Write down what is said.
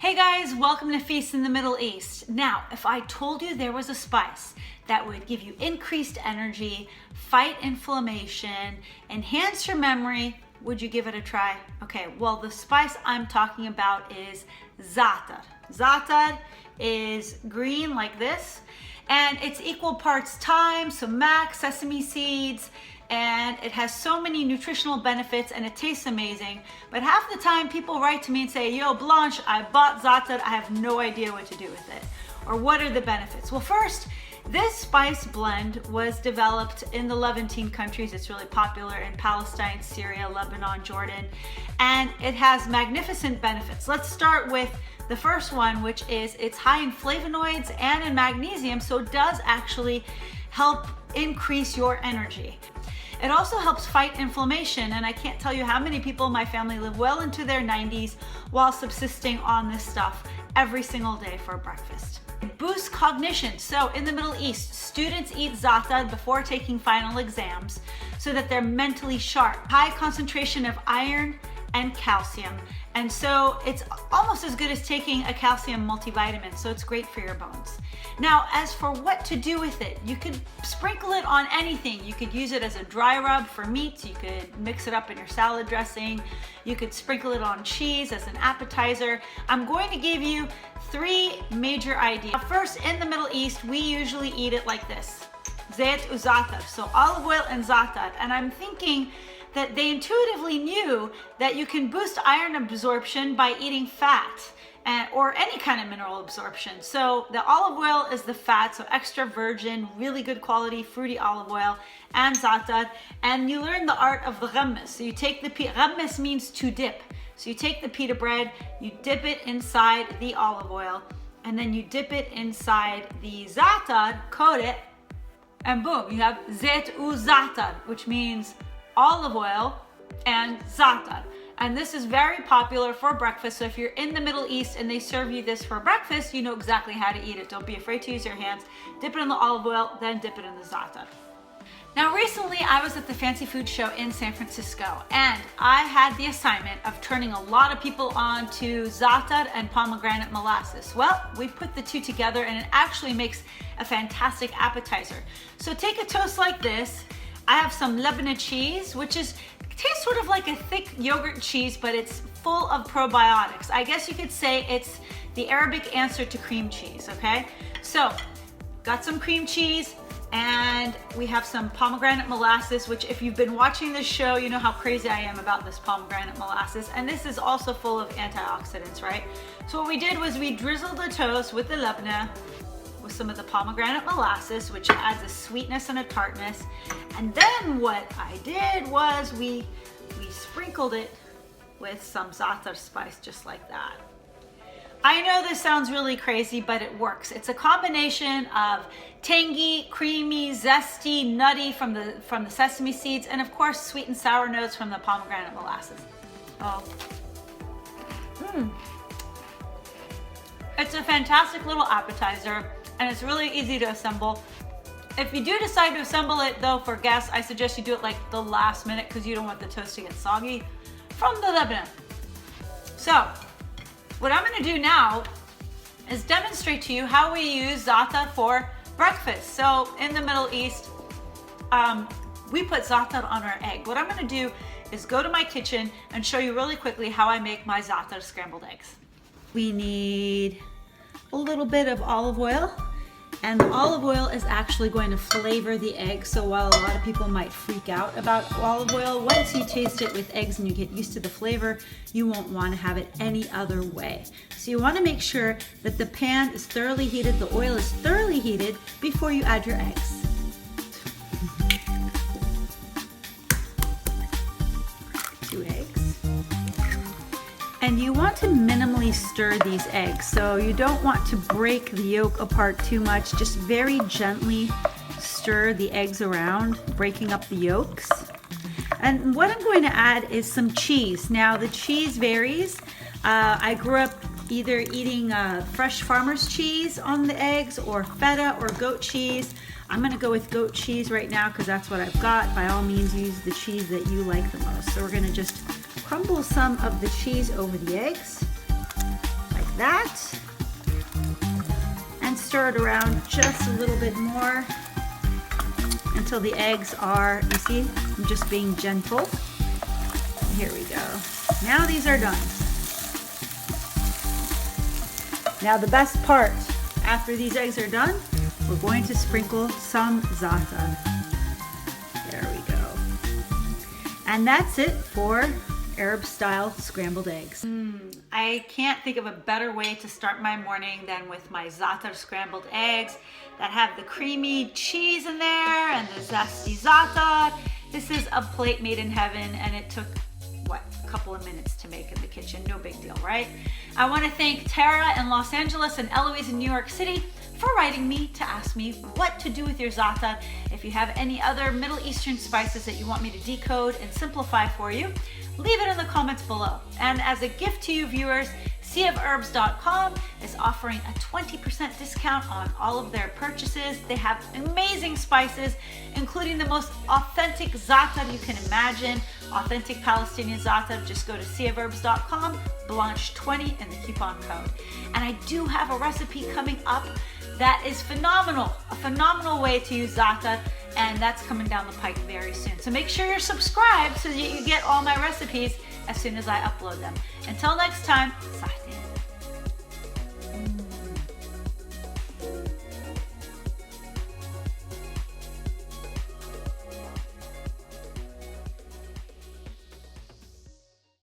Hey guys, welcome to Feast in the Middle East. Now, if I told you there was a spice that would give you increased energy, fight inflammation, enhance your memory, would you give it a try? Okay, well, the spice I'm talking about is Za'Atar. Za'Atar is green like this, and it's equal parts thyme, sumac, sesame seeds, and it has so many nutritional benefits and it tastes amazing. But half the time people write to me and say, yo, Blanche, I bought Za'Atar, I have no idea what to do with it. Or what are the benefits? Well, first, this spice blend was developed in the Levantine countries. It's really popular in Palestine, Syria, Lebanon, Jordan, and it has magnificent benefits. Let's start with the first one, which is it's high in flavonoids and in magnesium, so it does actually help increase your energy. It also helps fight inflammation, and I can't tell you how many people in my family live well into their 90s while subsisting on this stuff every single day for breakfast. It boosts cognition. So in the Middle East, students eat Za'Atar before taking final exams so that they're mentally sharp. High concentration of iron and calcium. And so it's almost as good as taking a calcium multivitamin, so it's great for your bones. Now, as for what to do with it, you could sprinkle it on anything. You could use it as a dry rub for meats. You could mix it up in your salad dressing. You could sprinkle it on cheese as an appetizer. I'm going to give you three major ideas. First, in the Middle East, we usually eat it like this. Za'Atar, so olive oil and Za'Atar. And I'm thinking that they intuitively knew that you can boost iron absorption by eating fat or any kind of mineral absorption. So the olive oil is the fat, so extra virgin, really good quality, fruity olive oil, and Za'Atar. And you learn the art of the ghammes. So you take the ghammes means to dip. So you take the pita bread, you dip it inside the olive oil, and then you dip it inside the Za'Atar, coat it, and boom, you have Za'Atar, which means olive oil and Za'Atar. And this is very popular for breakfast. So if you're in the Middle East and they serve you this for breakfast, you know exactly how to eat it. Don't be afraid to use your hands. Dip it in the olive oil, then dip it in the Za'Atar. Now, recently I was at the Fancy Food Show in San Francisco, and I had the assignment of turning a lot of people on to Za'Atar and pomegranate molasses. Well, we put the two together and it actually makes a fantastic appetizer. So take a toast like this. I have some Lebanon cheese, which tastes sort of like a thick yogurt cheese, but it's full of probiotics. I guess you could say it's the Arabic answer to cream cheese, okay? So, got some cream cheese, and we have some pomegranate molasses, which if you've been watching this show, you know how crazy I am about this pomegranate molasses. And this is also full of antioxidants, right? So what we did was we drizzled the toast with the Lebanon, with some of the pomegranate molasses, which adds a sweetness and a tartness. And then what I did was we sprinkled it with some Za'Atar spice, just like that. I know this sounds really crazy, but it works. It's a combination of tangy, creamy, zesty, nutty from the sesame seeds, and of course sweet and sour notes from the pomegranate molasses. Oh. It's a fantastic little appetizer, and it's really easy to assemble. If you do decide to assemble it though for guests, I suggest you do it like the last minute because you don't want the toast to get soggy from the Lebanon. So what I'm going to do now is demonstrate to you how we use Za'Atar for breakfast. So in the Middle East, we put Za'Atar on our egg. What I'm going to do is go to my kitchen and show you really quickly how I make my Za'Atar scrambled eggs. We need a little bit of olive oil, and the olive oil is actually going to flavor the egg. So while a lot of people might freak out about olive oil, once you taste it with eggs and you get used to the flavor, you won't want to have it any other way. So you want to make sure that the pan is thoroughly heated, the oil is thoroughly heated before you add your eggs. Two eggs. And you want to minimally stir these eggs. So you don't want to break the yolk apart too much. Just very gently stir the eggs around, breaking up the yolks. And what I'm going to add is some cheese. Now the cheese varies. I grew up either eating fresh farmer's cheese on the eggs or feta or goat cheese. I'm gonna go with goat cheese right now because that's what I've got. By all means, use the cheese that you like the most. So we're gonna just crumble some of the cheese over the eggs, like that. And stir it around just a little bit more until the eggs are, you see, I'm just being gentle. Here we go. Now these are done. Now the best part, after these eggs are done, we're going to sprinkle some za'atar. There we go. And that's it for Arab-style scrambled eggs. I can't think of a better way to start my morning than with my za'atar scrambled eggs that have the creamy cheese in there and the zesty za'atar. This is a plate made in heaven, and it took, what, a couple of minutes to make in the kitchen. No big deal, right? I want to thank Tara in Los Angeles and Eloise in New York City for writing me to ask me what to do with your za'atar. If you have any other Middle Eastern spices that you want me to decode and simplify for you, leave it in the comments below. And as a gift to you viewers, seaofherbs.com is offering a 20% discount on all of their purchases. They have amazing spices, including the most authentic za'atar you can imagine. Authentic Palestinian za'atar. Just go to seaofherbs.com, Blanche 20 in the coupon code. And I do have a recipe coming up that is phenomenal, a phenomenal way to use za'atar, and that's coming down the pike very soon. So make sure you're subscribed so that you get all my recipes as soon as I upload them. Until next time, Sahtin.